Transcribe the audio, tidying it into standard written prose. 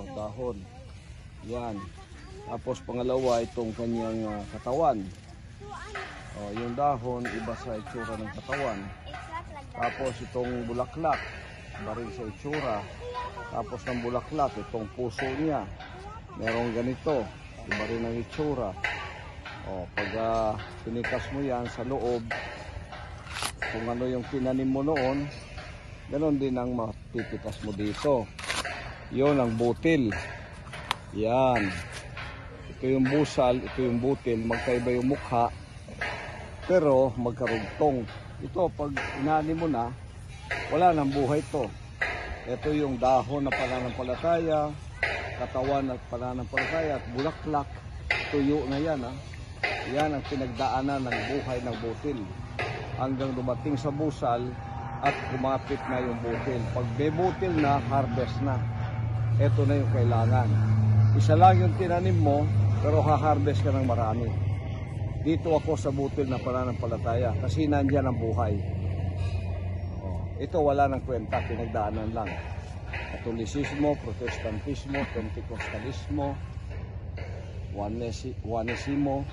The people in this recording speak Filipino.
dahon. Yan. Tapos pangalawa itong kanyang katawan. Yung dahon iba sa itsura ng katawan. Tapos itong bulaklak, iba rin sa itsura. Tapos ng bulaklak, itong puso niya, merong ganito, iba rin ang itsura. Pag pinikas mo yan sa loob, kung ano yung tinanim mo noon, ganon din ang mapipitas mo dito. Yon ang butil. Yan. Ito yung busal, ito yung butil. Magkaiba yung mukha, pero magkarugtong. Ito, pag inanim mo na, wala nang buhay to. Ito yung dahon na pananampalataya, katawan at pananampalataya, at bulaklak, tuyo na yan. Yan ang pinagdaanan ng buhay ng butil. Hanggang dumating sa busal at kumapit na yung butil. Pag may butil na, harvest na. Ito na yung kailangan. Isa lang yung tinanim mo, pero ha-harvest ka ng marami. Dito ako sa butil na pananampalataya kasi nandyan ang buhay. Ito wala ng kwenta, pinagdaanan lang. Katolisismo, Protestantismo, Pentecostalismo, Juanesimo,